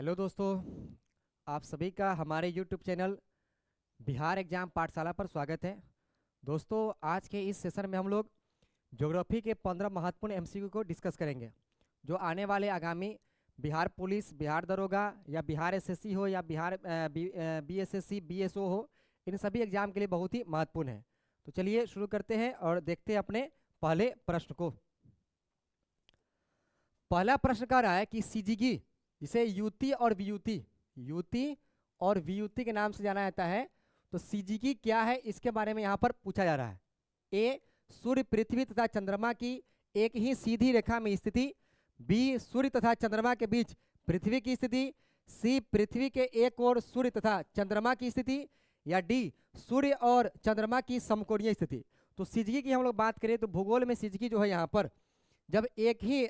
Hello दोस्तों, आप सभी का हमारे यूट्यूब चैनल बिहार एग्जाम पाठशाला पर स्वागत है। दोस्तों, आज के इस सेशन में हम लोग ज्योग्राफी के 15 महत्वपूर्ण एमसीक्यू को डिस्कस करेंगे, जो आने वाले आगामी बिहार पुलिस, बिहार दरोगा या बिहार एसएससी हो या बिहार बीएसएससी बीएसओ हो, इन सभी एग्जाम के लिए बहुत ही महत्वपूर्ण है। तो चलिए शुरू करते हैं और देखते हैं अपने पहले प्रश्न को। पहला प्रश्न कह रहा है कि सीजीगी, जिसे यूती और वियुति के नाम से जाना जाता है, तो सीजीगी क्या है, इसके बारे में यहाँ पर पूछा जा रहा है। ए, सूर्य, पृथ्वी तथा चंद्रमा की एक ही सीधी रेखा में स्थिति। बी, सूर्य तथा चंद्रमा के बीच पृथ्वी की स्थिति। सी, पृथ्वी के एक ओर सूर्य तथा चंद्रमा की स्थिति। या डी, सूर्य और चंद्रमा की समकोणीय स्थिति। तो सीजीगी की हम लोग बात करें तो भूगोल में सीजीगी जो है यहाँ पर, जब एक ही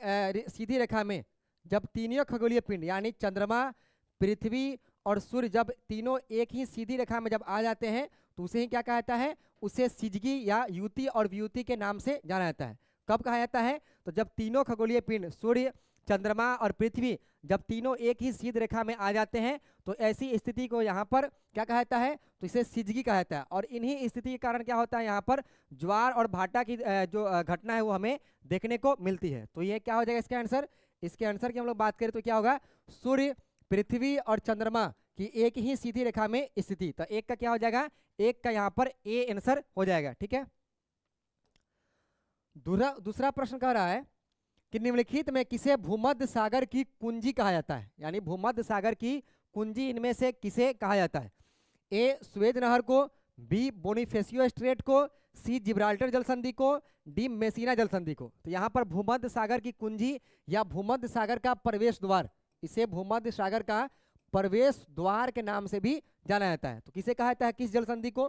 सीधी रेखा में जब तीनों खगोलीय पिंड यानी चंद्रमा, पृथ्वी और सूर्य जब तीनों एक ही सीधी रेखा में जब आ जाते हैं तो उसे ही क्या कहा जाता है, उसे सीजीगी या युति और वियुति के नाम से जाना जाता है। कब कहा जाता है, तो जब तीनों खगोलीय पिंड सूर्य, चंद्रमा और पृथ्वी जब तीनों एक ही सीधी रेखा में आ जाते हैं तो ऐसी स्थिति को यहाँ पर क्या कहा जाता है, तो इसे सीजीगी कहा जाता है। और इन्हीं स्थिति के कारण क्या होता है, यहाँ पर ज्वार और भाटा की जो घटना है वो हमें देखने को मिलती है। तो ये क्या हो जाएगा इसका आंसर। इसके आंसर की हम लोग बात करें तो क्या होगा, सूर्य, पृथ्वी और चंद्रमा की एक ही सीधी रेखा में स्थिति। तो एक का क्या हो जाएगा, एक का यहाँ पर ए आंसर हो जाएगा। ठीक है। दूसरा प्रश्न कह रहा है कि निम्नलिखित में किसे भूमध्य सागर की कुंजी कहा जाता है, यानी भूमध्य सागर की कुंजी इनमें से किसे कहा जाता है। ए, स्वेज नहर को। बी, बोनिफेसियो स्ट्रेट को। सी, जिब्राल्टर जल संधि को। डी, मेसिना जल संधि को। तो यहाँ पर भूमध्य सागर की कुंजी या भूमध्य सागर का प्रवेश द्वार, इसे भूमध्य सागर का प्रवेश द्वार के नाम से भी जाना जाता है। तो किसे कहा जाता है, किस जल संधि को,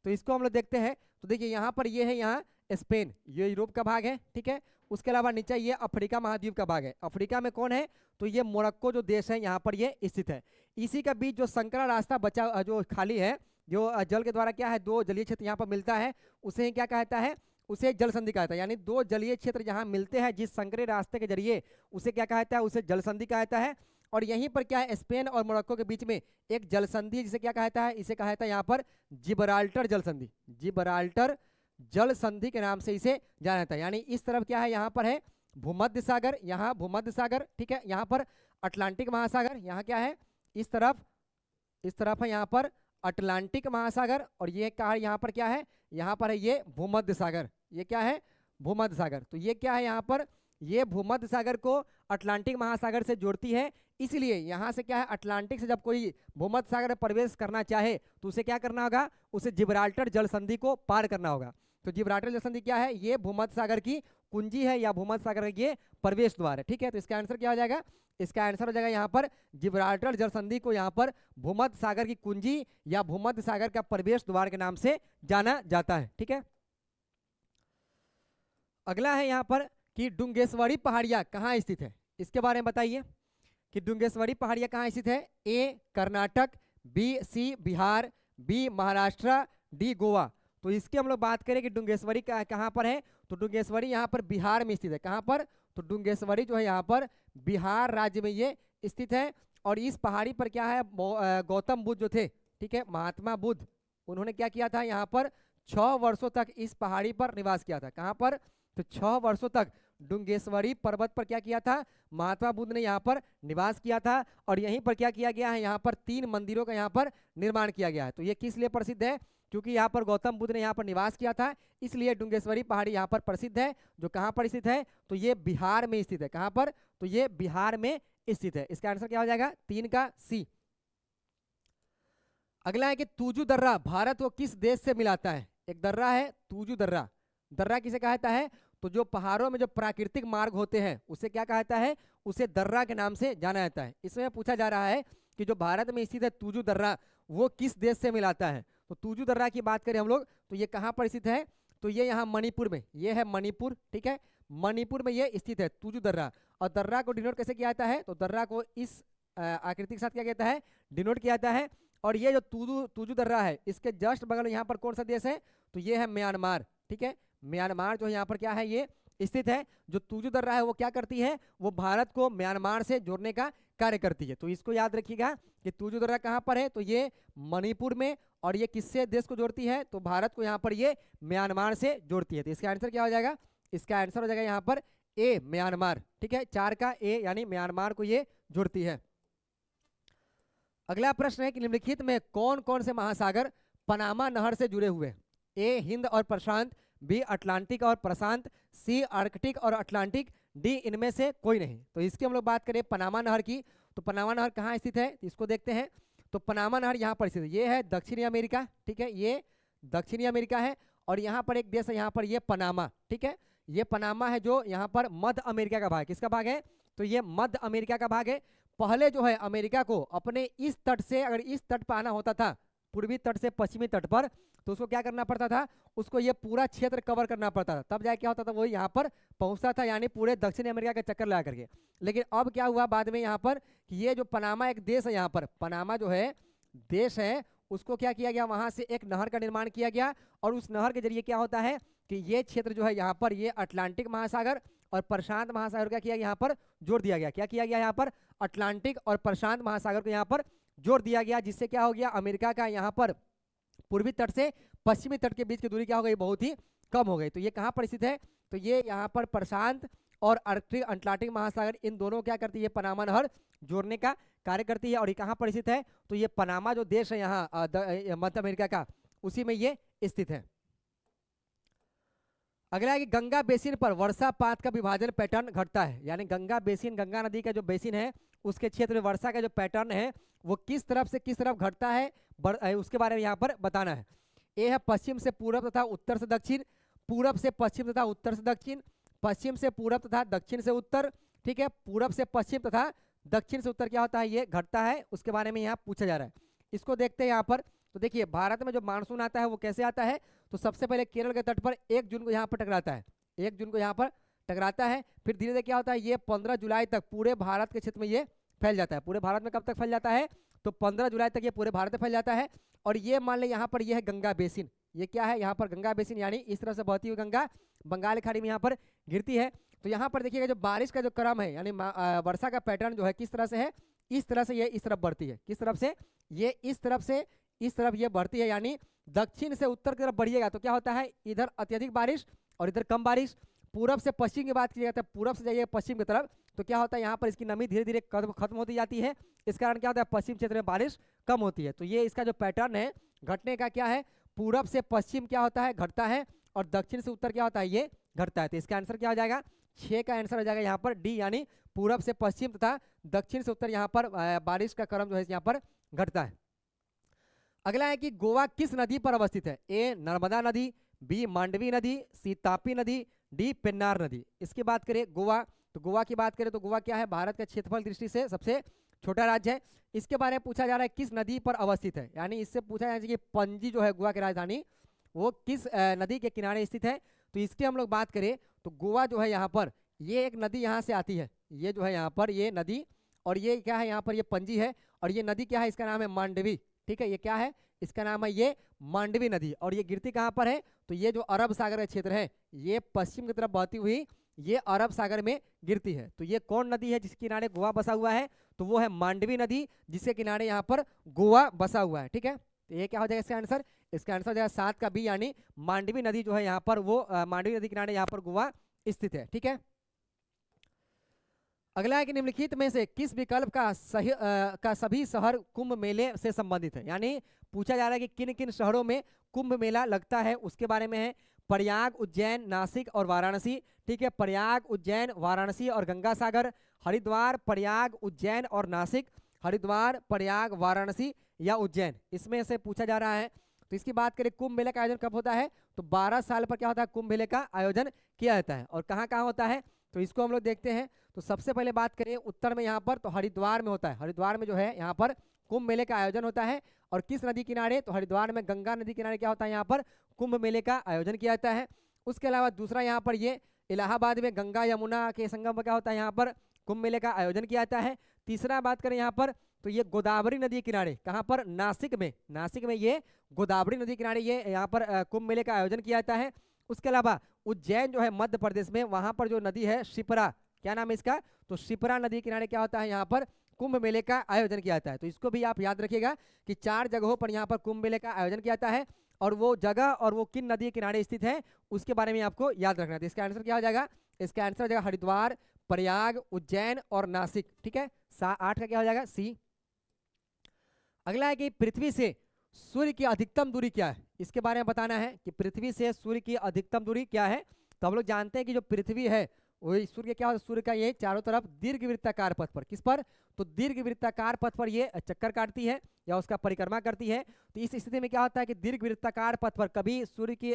तो इसको हम लोग देखते हैं। तो देखिए यहाँ पर ये है, यहाँ स्पेन, ये यूरोप का भाग है। ठीक है। उसके अलावा नीचे ये अफ्रीका महाद्वीप का भाग है। अफ्रीका में कौन है, तो ये मोरक्को जो देश है यहाँ पर ये स्थित है। इसी का बीच जो संकरा रास्ता बचा, जो खाली है, जो जल के द्वारा क्या है, दो जलीय क्षेत्र यहाँ पर मिलता है, उसे क्या कहता है, उसे जल संधि कहता है। यानी दो जलीय क्षेत्र जहाँ मिलते हैं जिस संकरे रास्ते के जरिए, उसे क्या कहता है, उसे जल संधि कहता है। और यहीं पर क्या है, स्पेन और मोरक्को के बीच में एक जल संधि, जिसे क्या कहता है, इसे कहता है यहाँ पर जिब्राल्टर जल संधि। जिब्राल्टर जल संधि के नाम से इसे जाना जाता है। यानी इस तरफ क्या है, यहाँ पर है भूमध्य सागर, यहाँ भूमध्य सागर। ठीक है। यहाँ पर अटलांटिक महासागर, यहाँ क्या है, इस तरफ है यहाँ पर अटलांटिक महासागर। और ये क्या है, यहाँ पर क्या है, यहाँ पर है ये भूमध्य सागर। ये क्या है, भूमध्य सागर। तो ये क्या है, यहाँ पर ये भूमध्य सागर को अटलांटिक महासागर से जोड़ती है। इसलिए यहाँ से क्या है, अटलांटिक से जब कोई भूमध्य सागर में प्रवेश करना चाहे तो उसे क्या करना होगा, उसे जिब्राल्टर जल संधि को पार करना होगा। तो जिब्राल्टर जल संधि क्या है, ये भूमध्य सागर की कुंजी है या भूमध्य सागर का ये प्रवेश द्वार है। ठीक है। तो इसका आंसर क्या हो जाएगा, इसका आंसर हो जाएगा यहाँ पर जिब्राल्टर जल संधि को यहाँ पर भूमध्य सागर की कुंजी या भूमध्य सागर का प्रवेश द्वार के नाम से जाना जाता है। ठीक है। अगला है यहाँ पर कि डुंगेश्वरी पहाड़ियाँ कहाँ स्थित है, इसके बारे में बताइए कि डुंगेश्वरी पहाड़ियाँ कहाँ स्थित है। ए, कर्नाटक। बी, सी, बिहार। बी, महाराष्ट्र। डी, गोवा। तो इसकी हम लोग बात करें कि डुंगेश्वरी कहाँ पर है, तो डुंगेश्वरी यहाँ पर बिहार में स्थित है। कहाँ पर, तो डुंगेश्वरी जो है यहाँ पर बिहार राज्य में ये स्थित है। और इस पहाड़ी पर क्या है, गौतम बुद्ध जो थे, ठीक है, महात्मा बुद्ध, उन्होंने क्या किया था, यहाँ पर 6 वर्षों तक इस पहाड़ी पर निवास किया था। कहाँ पर, तो 6 वर्षों तक डुंगेश्वरी पर्वत पर क्या किया था, महात्मा बुद्ध ने यहाँ पर निवास किया था। और यहीं पर क्या किया गया है, यहाँ पर 3 मंदिरों का यहाँ पर निर्माण किया गया है। तो ये किस लिए प्रसिद्ध है, क्योंकि यहाँ पर गौतम बुद्ध ने यहाँ पर निवास किया था, इसलिए डुंगेश्वरी पहाड़ी यहाँ पर प्रसिद्ध है। जो कहाँ पर स्थित है, तो ये बिहार में स्थित है। कहाँ पर, तो ये बिहार में स्थित है। इसका आंसर क्या हो जाएगा, 3 का सी। अगला है कि तूजू दर्रा भारत को किस देश से मिलाता है। एक दर्रा है तूजू दर्रा। दर्रा किसे कहता है, तो जो पहाड़ों में जो प्राकृतिक मार्ग होते हैं उसे क्या कहता है, उसे दर्रा के नाम से जाना जाता है। इसमें पूछा जा रहा है कि जो भारत में स्थित है तूजू दर्रा, वो किस देश से मिलाता है। तो तूजू दर्रा की बात करें हम लोग तो ये कहाँ पर स्थित है, तो ये यहाँ मणिपुर में, ये है मणिपुर। ठीक है। मणिपुर में ये स्थित है तूजू दर्रा। और दर्रा को डिनोट कैसे किया जाता है, तो दर्रा को इस आकृति के साथ क्या कहता है, डिनोट किया जाता है। और ये जो तूजू दर्रा है, इसके जस्ट बगल में यहाँ पर कौन सा देश है, तो ये है म्यांमार। ठीक है। म्यांमार जो है यहाँ पर क्या है, ये स्थित है। जो तूजू दर्रा है वो क्या करती है, वो भारत को म्यांमार से जोड़ने का कार्य करती है। तो इसको याद रखिएगा कि तुजु दर्रा कहाँ पर है, तो ये मणिपुर में, और ये किससे देश को जोड़ती है, तो भारत को यहाँ पर ये म्यांमार से जोड़ती है। तो इसका आंसर क्या हो जाएगा, इसका आंसर हो जाएगा यहाँ पर ए, म्यांमार। ठीक है, 4 का ए यानी म्यांमार को ये जोड़ती है। अगला प्रश्न है कि निम्नलिखित में कौन कौन से महासागर पनामा नहर से जुड़े हुए हैं? ए, हिंद और प्रशांत, बी, अटलांटिक और प्रशांत, सी, आर्कटिक और अटलांटिक, डी, इनमें से कोई नहीं। तो इसकी हम लोग बात करें पनामा नहर की, तो पनामा नहर कहाँ स्थित है, इसको देखते हैं। तो पनामा नहर यहाँ पर स्थित है, ये है दक्षिणी अमेरिका। ठीक है, ये दक्षिणी अमेरिका है, और यहाँ पर एक देश है यहाँ पर ये पनामा। ठीक है, ये पनामा है जो यहाँ पर मध्य अमेरिका का भाग, किसका भाग है, तो ये मध्य अमेरिका का भाग है। पहले जो है अमेरिका को अपने इस तट से, अगर इस तट पर आना होता था, पूर्वी तट से पश्चिमी तट पर, तो उसको क्या करना पड़ता था, उसको ये पूरा क्षेत्र कवर करना पड़ता था, तब जाके क्या होता था, वो यहाँ पर पहुंचता था, यानी पूरे दक्षिण अमेरिका का चक्कर लगा करके। लेकिन अब क्या हुआ बाद में यहाँ पर कि ये जो पनामा एक देश है, यहाँ पर पनामा जो है देश है, उसको क्या किया गया, वहां से एक नहर का निर्माण किया गया, और उस नहर के जरिए क्या होता है कि ये क्षेत्र जो है यहाँ पर ये अटलांटिक महासागर और प्रशांत महासागर का किया यहाँ पर जोड़ दिया गया। क्या किया गया यहाँ पर, अटलांटिक और प्रशांत महासागर को यहाँ पर जोड़ दिया गया, जिससे क्या हो गया, अमेरिका का यहाँ पर पूर्वी तट से पश्चिमी तट के बीच की दूरी क्या हो गई, बहुत ही कम हो गई। तो ये कहाँ पर स्थित है, तो ये यहाँ पर प्रशांत और अटलांटिक महासागर, इन दोनों क्या करती है, पनामा नहर जोड़ने का कार्य करती है। और ये कहाँ पर स्थित है, तो ये पनामा जो देश है यहाँ मध्य अमेरिका का, उसी में ये स्थित है। अगला है कि गंगा बेसिन पर वर्षापात का विभाजन पैटर्न घटता है, यानी गंगा बेसिन, गंगा नदी का जो बेसिन है उसके क्षेत्र में वर्षा का जो पैटर्न है वो किस तरफ से किस तरफ घटता है, उसके बारे में यहाँ पर बताना है। ए है पश्चिम से पूरब तथा उत्तर से दक्षिण, पूरब से पश्चिम तथा उत्तर से दक्षिण, पश्चिम से पूरब तथा दक्षिण से उत्तर। ठीक है, पूरब से पश्चिम तथा दक्षिण से उत्तर क्या होता है, ये घटता है, उसके बारे में यहाँ पूछा जा रहा है। इसको देखते हैं यहाँ पर। तो देखिए भारत में जो मानसून आता है वो कैसे आता है, तो सबसे पहले केरल के तट पर 1 जून को यहाँ पर टकराता है, 1 जून को यहाँ पर टकराता है। फिर धीरे धीरे क्या होता है, ये 15 जुलाई तक पूरे भारत के क्षेत्र में ये फैल जाता है। पूरे भारत में कब तक फैल जाता है, तो 15 जुलाई तक ये पूरे भारत में फैल जाता है। और ये मान ले यहाँ पर ये है गंगा बेसिन, ये क्या है यहाँ पर गंगा बेसिन, यानी इस तरह से बहती हुई गंगा बंगाल की खाड़ी में यहाँ पर गिरती है। तो यहाँ पर देखिएगा जो बारिश का जो क्रम है, यानी वर्षा का पैटर्न जो है किस तरह से है, इस तरह से ये इस तरफ बढ़ती है, किस तरफ से, ये इस तरफ से इस तरफ ये बढ़ती है, यानी दक्षिण से उत्तर की तरफ बढ़िएगा तो क्या होता है, इधर अत्यधिक बारिश और इधर कम बारिश। पूरब से पश्चिम की बात की जाती है, पूरब से जाइए पश्चिम की तरफ तो क्या होता है, यहाँ पर इसकी नमी धीरे धीरे खत्म होती जाती है, इस कारण क्या होता है, पश्चिम क्षेत्र में बारिश कम होती है। तो ये इसका जो पैटर्न है घटने का क्या है, पूरब से पश्चिम क्या होता है, घटता है, और दक्षिण से उत्तर क्या होता है, ये घटता है। तो इसका आंसर क्या हो जाएगा, 6 का आंसर हो जाएगा यहाँ पर डी, यानी पूरब से पश्चिम तथा दक्षिण से उत्तर यहाँ पर बारिश का क्रम जो है यहाँ पर घटता है। अगला है कि गोवा किस नदी पर अवस्थित है, ए नर्मदा नदी, बी मांडवी नदी, सी तापी नदी, डी पेन्नार नदी। इसकी बात करें गोवा, तो गोवा की बात करें तो गोवा क्या है, भारत के क्षेत्रफल दृष्टि से सबसे छोटा राज्य है। इसके बारे में पूछा जा रहा है किस नदी पर अवस्थित है, यानी इससे पूछा जा रहा है कि पणजी जो है गोवा की राजधानी वो किस नदी के किनारे स्थित है। तो इसकी हम लोग बात करें तो गोवा जो है यहाँ पर ये एक नदी यहाँ से आती है, ये जो है यहाँ पर ये नदी, और ये क्या है यहाँ पर ये पणजी है, और ये नदी क्या है, इसका नाम है मांडवी। ठीक है, ये क्या है, इसका नाम है ये मांडवी नदी, और ये गिरती कहाँ पर है, तो ये जो अरब सागर का क्षेत्र है ये पश्चिम की तरफ बहती हुई ये अरब सागर में गिरती है। तो ये कौन नदी है जिसके किनारे गोवा बसा हुआ है, तो वो है मांडवी नदी, जिसके किनारे यहाँ पर गोवा बसा हुआ है। ठीक है, तो ये क्या हो जाएगा इसका आंसर, इसका आंसर हो जाएगा 7 का बी, यानी मांडवी नदी जो है यहाँ पर वो मांडवी नदी किनारे यहाँ पर गोवा स्थित है। ठीक है, अगला है कि निम्नलिखित में से किस विकल्प का सभी शहर कुंभ मेले से संबंधित है, यानी पूछा जा रहा है कि किन किन शहरों में कुंभ मेला लगता है, उसके बारे में है। प्रयाग, उज्जैन, नासिक और वाराणसी। ठीक है, प्रयाग, उज्जैन, वाराणसी और गंगा सागर, हरिद्वार, प्रयाग, उज्जैन और नासिक, हरिद्वार, प्रयाग, वाराणसी या उज्जैन, इसमें से पूछा जा रहा है। तो इसकी बात करें कुंभ मेले का आयोजन कब होता है, तो 12 साल पर क्या होता है, कुंभ मेले का आयोजन किया जाता है। और कहाँ कहाँ होता है, तो इसको हम लोग देखते हैं। तो सबसे पहले बात करें उत्तर में यहाँ पर, तो हरिद्वार में होता है, हरिद्वार में जो है यहाँ पर कुंभ मेले का आयोजन होता है। और किस नदी किनारे, तो हरिद्वार में गंगा नदी किनारे क्या होता है, यहाँ पर कुंभ मेले का आयोजन किया जाता है। उसके अलावा दूसरा यहाँ पर ये इलाहाबाद में गंगा यमुना के संगम में क्या होता है, यहाँ पर कुंभ मेले का आयोजन किया जाता है। तीसरा बात करें यहाँ पर, तो ये गोदावरी नदी किनारे, कहाँ पर, नासिक में, नासिक में ये गोदावरी नदी किनारे ये यहाँ पर कुंभ मेले का आयोजन किया जाता है। उसके अलावा उज्जैन जो है मध्य प्रदेश में, वहाँ पर जो नदी है शिप्रा, क्या नाम है इसका, तो शिप्रा नदी किनारे क्या होता है, यहाँ पर कुंभ मेले का आयोजन किया जाता है। तो इसको भी आप याद रखिएगा कि 4 जगहों पर यहाँ पर कुंभ मेले का आयोजन किया जाता है, और वो जगह और वो किन नदी के किनारे स्थित है उसके बारे में आपको याद रखना है। तो इसका आंसर क्या हो जाएगा? इसका आंसर हो जाएगा हरिद्वार, प्रयाग, उज्जैन और नासिक। ठीक है, 8 का क्या हो जाएगा? सी। अगला है कि पृथ्वी से सूर्य की अधिकतम दूरी क्या है, इसके बारे में बताना है कि पृथ्वी से सूर्य की अधिकतम दूरी क्या है। तो हम लोग जानते हैं कि जो पृथ्वी है वही सूर्य क्या होता है? सूर्य का ये चारों तरफ दीर्घवृत्ताकार पथ पर, किस पर? तो दीर्घवृत्ताकार पथ पर ये चक्कर काटती है या उसका परिक्रमा करती है। तो इस स्थिति में क्या होता है कि दीर्घवृत्ताकार पथ पर कभी सूर्य की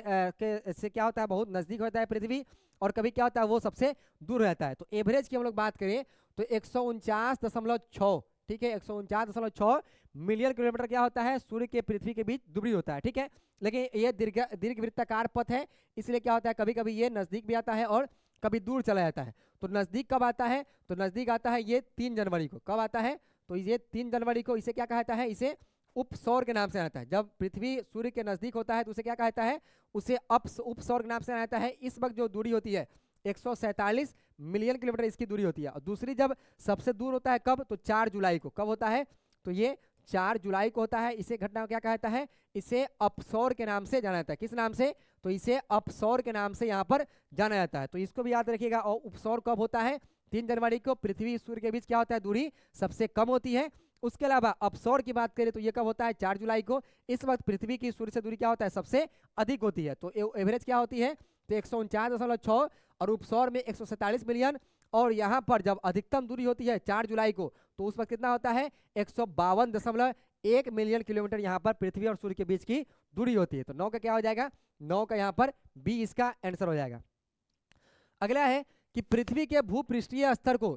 से क्या होता है, बहुत नजदीक होता है पृथ्वी, और कभी क्या होता है वो सबसे दूर रहता है। तो एवरेज की हम लोग बात करें तो 149.6, ठीक है, 149.6 मिलियन किलोमीटर क्या होता है? सूर्य के पृथ्वी के बीच दूरी होता है। ठीक है, लेकिन ये दीर्घवृत्ताकार पथ है, इसलिए क्या होता है कभी कभी ये नजदीक भी आता है और कभी दूर चला जाता है। तो नजदीक कब आता है? तो नजदीक आता है ये 3 जनवरी को। कब आता है? तो ये 3 जनवरी को। इसे क्या कहता है? इसे उपसौर के नाम से आता है। जब पृथ्वी सूर्य के नजदीक होता है तो उसे क्या कहता है? उसे उपसौर के नाम से आता है। इस वक्त जो दूरी होती है 147 मिलियन किलोमीटर इसकी दूरी होती है। और दूसरी जब सबसे दूर होता है कब? तो 4 जुलाई को। कब होता है? तो ये 4 जुलाई को होता है। इसे घटना को क्या कहता है? इसे अपसौर के नाम से जाना जाता है। किस नाम से? तो इसे अपसौर के नाम से यहाँ पर जाना जाता है। तो इसको भी याद रखिएगा। और उपसौर कब होता है? 3 जनवरी को। पृथ्वी सूर्य के बीच क्या होता है? दूरी सबसे कम होती है। उसके अलावा अपसौर की बात करें तो ये कब होता है? 4 जुलाई को। इस वक्त पृथ्वी की सूर्य से दूरी क्या होता है? सबसे अधिक होती है। तो एवरेज क्या होती है? तो 149.6 और उपसौर में 147 मिलियन। और यहाँ पर जब अधिकतम दूरी होती है 4 जुलाई को तो उस वक्त कितना होता है? 152.1 मिलियन किलोमीटर यहाँ पर पृथ्वी और सूर्य के बीच की दूरी होती है। तो 9 का क्या हो जाएगा? 9 का यहाँ पर बी इसका आंसर हो जाएगा। अगला है कि पृथ्वी के भूपृष्ठीय स्तर को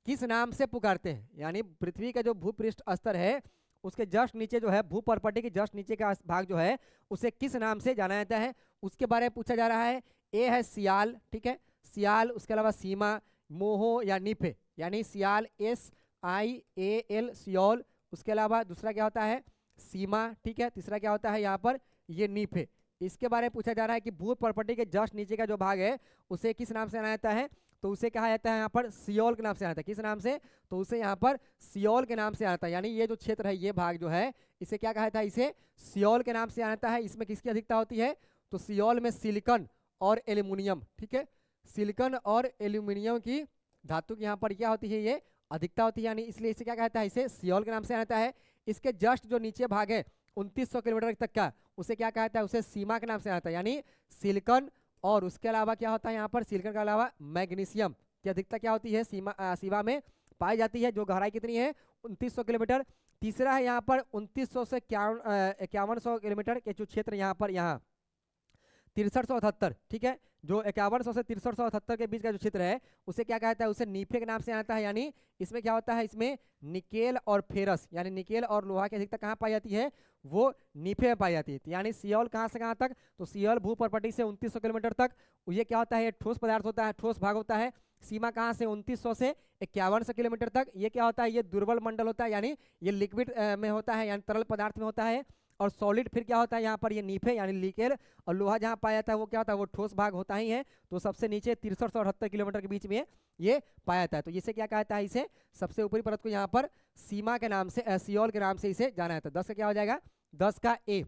किस नाम से पुकारते हैं? यानी पृथ्वी का जो भूपृष्ठ स्तर है उसके जस्ट नीचे जो है, भूपर्पटी के जस्ट नीचे का भाग जो है उसे किस नाम से जाना जाता है उसके बारे में पूछा जा रहा है। ए है सियाल, ठीक है, सियाल। उसके अलावा सीमा, मोहो या नीफे, यानी सियाल SIAL सियोल। उसके अलावा दूसरा क्या होता है? सीमा, ठीक है। तीसरा क्या होता है यहाँ पर? ये नीफे। इसके बारे में पूछा जा रहा है कि भूपर्पटी के जस्ट नीचे का जो भाग है उसे किस नाम से जाना जाता है? तो उसे कहा जाता है यहाँ पर सियोल के नाम से आता है। किस नाम से? तो उसे यहाँ पर सियोल के नाम से आता है। यानी ये जो क्षेत्र है, ये भाग जो है, इसे क्या कहा जाता है? इसे सियोल के नाम से आता है। इसमें किसकी अधिकता होती है? तो सियोल में सिलिकॉन और एल्यूमिनियम, ठीक है, सिलिकॉन और एल्यूमिनियम की धातु की यहाँ पर क्या होती है? ये अधिकता होती है। यानी इसलिए इसे क्या कहता है? इसे सियोल के नाम से आता है। इसके जस्ट जो नीचे भाग है 2900 किलोमीटर तक का, उसे क्या कहता है? उसे सीमा के नाम से आता है। यानी सिलिकॉन और उसके अलावा क्या होता है यहाँ पर? सिलिकॉन के अलावा मैग्नीशियम की अधिकता क्या होती है? सीमा में पाई जाती है। जो गहराई कितनी है? 2900 किलोमीटर। तीसरा है यहाँ पर 2900 से 5100 किलोमीटर के जो क्षेत्र यहाँ पर, यहाँ 6378, ठीक है, जो 5100 से 6378 के बीच का जो क्षेत्र है उसे क्या कहता है? उसे नीफे के नाम से आता है। यानी इसमें क्या होता है? इसमें निकेल और फेरस, यानी निकेल और लोहा की अधिकता कहाँ पाई जाती है? वो नीफे में पाई जाती है। यानी सियोल कहाँ से कहाँ तक? तो सियोल भूपर्पटी से 2900 किलोमीटर तक। ये क्या होता है? ये ठोस पदार्थ होता है, ठोस भाग होता है। सीमा कहाँ से? 2900 से 5100 किलोमीटर तक। ये क्या होता है? ये दुर्बल मंडल होता है, यानी ये लिक्विड में होता है, यानी तरल पदार्थ में होता है। और सॉलिड फिर क्या होता है यहाँ पर? ये नीफे यानी निकेल और लोहा जहाँ पाया जाता है वो क्या होता है? वो ठोस भाग होता ही है। तो सबसे नीचे 63 और 78 किलोमीटर के बीच में ये पाया जाता है। तो इसे क्या कहता है? इसे सबसे ऊपरी परत को यहाँ पर सीमा के नाम से, सियोल के नाम से इसे जाना जाता है। 10 का क्या हो जाएगा? 10 का ए।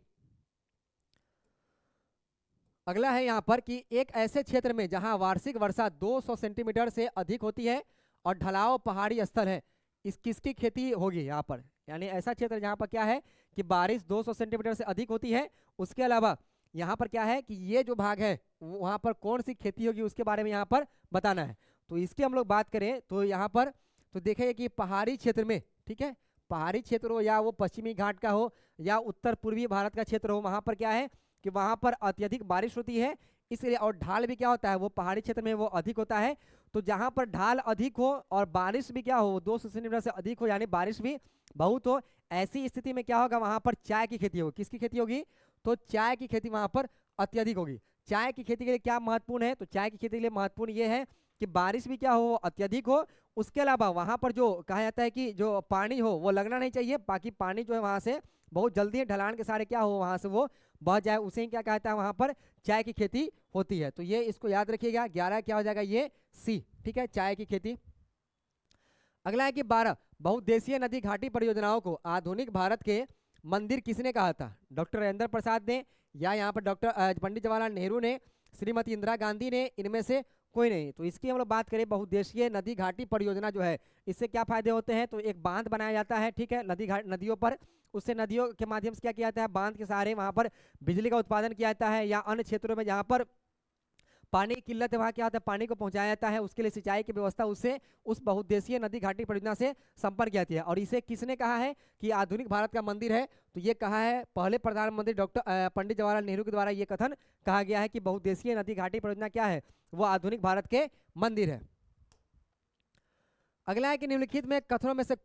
अगला है यहाँ पर कि एक ऐसे क्षेत्र में जहाँ वार्षिक वर्षा 200 सेंटीमीटर से अधिक होती है और ढलाव पहाड़ी स्थल है, इस किसकी खेती होगी यहाँ पर? यानी ऐसा क्षेत्र जहाँ पर क्या है कि बारिश 200 सेंटीमीटर से अधिक होती है। उसके अलावा यहाँ पर क्या है कि ये जो भाग है वहाँ पर कौन सी खेती होगी उसके बारे में यहाँ पर बताना है। तो इसकी हम लोग बात करें तो यहाँ पर तो देखेंगे कि पहाड़ी क्षेत्र में, ठीक है, पहाड़ी क्षेत्र हो या वो पश्चिमी घाट का हो या उत्तर पूर्वी भारत का क्षेत्र हो, वहाँ पर क्या है कि वहाँ पर अत्यधिक बारिश होती है। इसलिए और ढाल भी क्या होता है? वो पहाड़ी क्षेत्र में वो अधिक होता है। तो जहाँ पर ढाल अधिक हो और बारिश भी क्या हो? 200 सेंटीमीटर से अधिक हो, यानी बारिश भी बहुत हो, ऐसी स्थिति में क्या होगा? वहाँ पर चाय की खेती होगी। किसकी खेती होगी? तो चाय की खेती वहाँ पर अत्यधिक होगी। चाय की खेती के लिए क्या महत्वपूर्ण है? तो चाय की खेती के लिए महत्वपूर्ण ये है कि बारिश भी क्या हो? अत्यधिक हो। उसके अलावा वहाँ पर जो कहा जाता है कि जो पानी हो वो लगना नहीं चाहिए, बाकी पानी जो है वहाँ से बहुत जल्दी ढलान के सारे क्या हो वहाँ से वो बह जाए, उसे ही क्या कहता है? वहाँ पर चाय की खेती होती है। तो ये इसको याद रखिएगा। 11 क्या हो जाएगा? ये सी, ठीक है, चाय की खेती। अगला है कि 12 बहुउद्देशीय नदी घाटी परियोजनाओं को आधुनिक भारत के मंदिर किसने कहा था? डॉक्टर राजेंद्र प्रसाद ने, या यहाँ पर डॉक्टर पंडित जवाहरलाल नेहरू ने, श्रीमती इंदिरा गांधी ने, इनमें से कोई नहीं। तो इसकी हम लोग बात करें, बहुउद्देशीय नदी घाटी परियोजना जो है इससे क्या फायदे होते हैं? तो एक बांध बनाया जाता है, ठीक है, नदियों पर, उससे नदियों के माध्यम से क्या किया जाता है, बांध के सहारे वहां पर बिजली का उत्पादन किया जाता है, या अन्य क्षेत्रों में जहाँ पर पानी की किल्लत है वहाँ क्या होता है, पानी को पहुंचाया जाता है, उसके लिए सिंचाई की व्यवस्था उससे उस बहुउद्देशीय नदी घाटी परियोजना से संपर्क की जाती है। और इसे किसने कहा है कि आधुनिक भारत का मंदिर है? तो ये कहा है पहले प्रधानमंत्री डॉक्टर पंडित जवाहरलाल नेहरू के द्वारा ये कथन कहा गया है कि बहुउद्देशीय नदी घाटी परियोजना क्या है, वो आधुनिक भारत के मंदिर है। अगला है कि निम्नलिखित में कथनों में से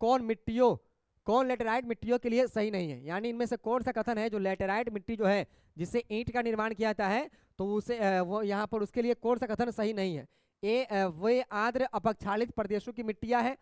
कौन लेटेराइट मिट्टियों के लिए सही नहीं है? यानी इनमें से कौन सा कथन है जो लेटेराइट मिट्टी जो है जिससे ईंट का निर्माण किया जाता है, तो उसे वो यहाँ पर उसके लिए कौन सा कथन सही नहीं है? वे आर्द्र अपक्षालित प्रदेशों की मिट्टियाँ है,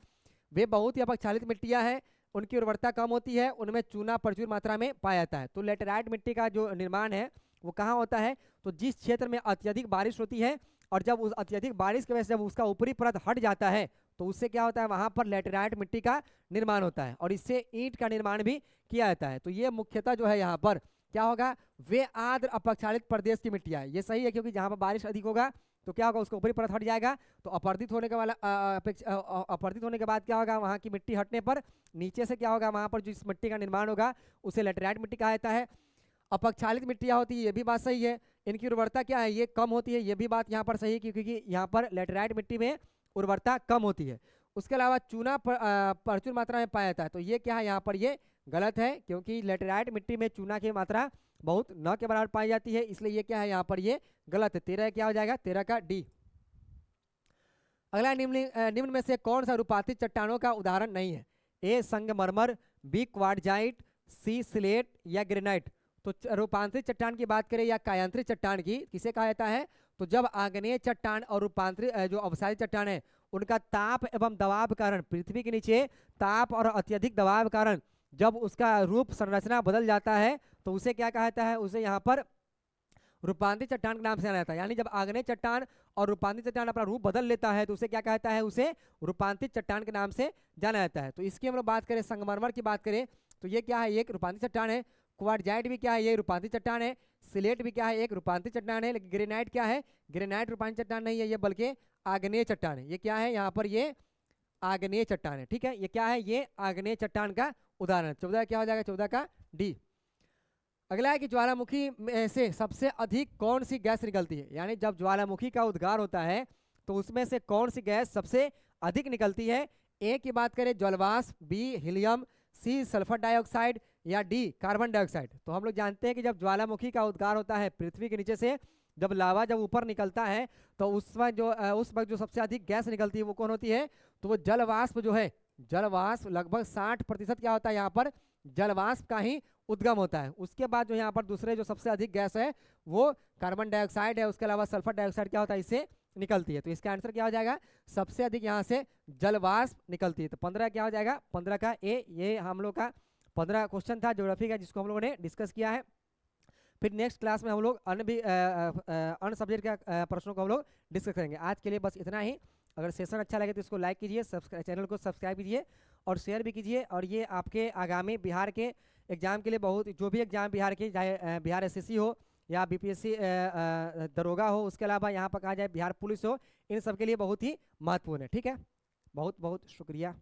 वे बहुत ही अपक्षालित मिट्टियाँ है, उनकी उर्वरता कम होती है, उनमें चूना प्रचुर मात्रा में पाया जाता है। तो लेटेराइट मिट्टी का जो निर्माण है वो कहाँ होता है? तो जिस क्षेत्र में अत्यधिक बारिश होती है और जब उस अत्यधिक बारिश की वजह से जब उसका ऊपरी परत हट जाता है तो उससे क्या होता है, वहां पर लेटेराइट मिट्टी का निर्माण होता है और इससे ईंट का निर्माण भी किया जाता है। तो ये मुख्यतः जो है यहाँ पर क्या होगा, वे आर्द्र अपक्षालित प्रदेश की मिट्टियाँ है। ये सही है क्योंकि जहाँ पर बारिश अधिक होगा तो क्या होगा, उसका ऊपरी परत हट जाएगा, तो अपर्दित होने के वाला अपर्दित होने के बाद क्या होगा, वहाँ की मिट्टी हटने पर नीचे से क्या होगा, वहाँ पर जिस मिट्टी का निर्माण होगा उसे लेटेराइट मिट्टी कहा जाता है। अपक्षालित मिट्टियाँ होती है, ये भी बात सही है। इनकी उर्वरता क्या है, ये कम होती है, ये भी बात यहाँ पर सही है क्योंकि यहाँ पर लेटेराइट मिट्टी में उर्वरता कम होती है। उसके अलावा चूना प्रचुर मात्रा में पाया जाता है, तो ये क्या है, यहाँ पर ये गलत है क्योंकि लेटेराइट मिट्टी में चूना की मात्रा बहुत न के बराबर पाई जाती है, इसलिए ये क्या है, यहाँ पर ये गलत है। 13 क्या हो जाएगा, 13 का डी। अगला निम्न में से कौन सा रूपांतरित चट्टानों का उदाहरण नहीं है? ए संगमरमर, बी क्वार्टजाइट, सी स्लेट या ग्रेनाइट। तो रूपांतरित चट्टान की बात करें या कायांतरित चट्टान की, किसे कहा जाता है? तो जब आग्नेय चट्टान और रूपांतरित जो अवसादी चट्टान है उनका ताप एवं दबाव कारण, पृथ्वी के नीचे ताप और अत्यधिक दबाव कारण जब उसका रूप संरचना बदल जाता है तो उसे क्या कहा जाता है, उसे यहाँ पर रूपांतरित चट्टान के नाम से जाना जाता है। यानी जब आग्नेय चट्टान और रूपांतरित चट्टान अपना रूप बदल लेता है तो उसे क्या कहता है, उसे रूपांतरित चट्टान के नाम से जाना जाता है। तो इसकी हम लोग बात करें, संगमरमर की बात करें तो ये क्या है, एक रूपांतरित चट्टान है। क्वार्टजाइट भी क्या है, ये रूपांतरित चट्टान है। सिलेट भी क्या है, एक रूपांतरित चट्टान है। लेकिन ग्रेनाइट क्या है, ग्रेनाइट रूपांतरित चट्टान नहीं है, ये बल्कि आग्नेय चट्टान है। ये क्या है, यहाँ पर ये आग्नेय चट्टान है, ठीक है, ये क्या है, ये आग्नेय चट्टान का उदाहरण। 14 क्या हो जाएगा, 14 का डी। अगला है कि ज्वालामुखी में से सबसे अधिक कौन सी गैस निकलती है? यानी जब ज्वालामुखी का उद्गार होता है तो उसमें से कौन सी गैस सबसे अधिक निकलती है? ए की बात करें जलवाष्प, B helium, C sulphur dioxide या डी कार्बन डाइऑक्साइड। तो हम लोग जानते हैं कि जब ज्वालामुखी का उद्गार होता है पृथ्वी के नीचे से, जब लावा जब ऊपर निकलता है तो उस वक्त जो सबसे अधिक गैस निकलती है वो कौन होती है? तो वो जलवाष्प जो है, जलवाष्प लगभग 60% क्या होता है, यहाँ पर जलवाष्प का ही उद्गम होता है। उसके बाद जो यहाँ पर दूसरे जो सबसे अधिक गैस है वो कार्बन डाइऑक्साइड है। उसके अलावा सल्फर डाइऑक्साइड क्या होता है, इससे निकलती है। तो इसका आंसर क्या हो जाएगा, सबसे अधिक यहाँ से जलवाष्प निकलती है। तो 15 क्या हो जाएगा, 15 का ए। ये हम लोग का 15 क्वेश्चन था ज्योग्राफी का जिसको हम लोगों ने डिस्कस किया है। फिर नेक्स्ट क्लास में हम लोग अन्य सब्जेक्ट का प्रश्नों को हम लोग डिस्कस करेंगे। आज के लिए बस इतना ही। अगर सेशन अच्छा लगे तो इसको लाइक कीजिए, चैनल को सब्सक्राइब कीजिए और शेयर भी कीजिए। और ये आपके आगामी बिहार के एग्जाम के लिए बहुत, जो भी एग्जाम बिहार के, चाहे बिहार एसएससी हो या बीपीएससी दरोगा हो, उसके अलावा यहाँ पर कहा जाए बिहार पुलिस हो, इन सब के लिए बहुत ही महत्वपूर्ण है। ठीक है, बहुत बहुत शुक्रिया।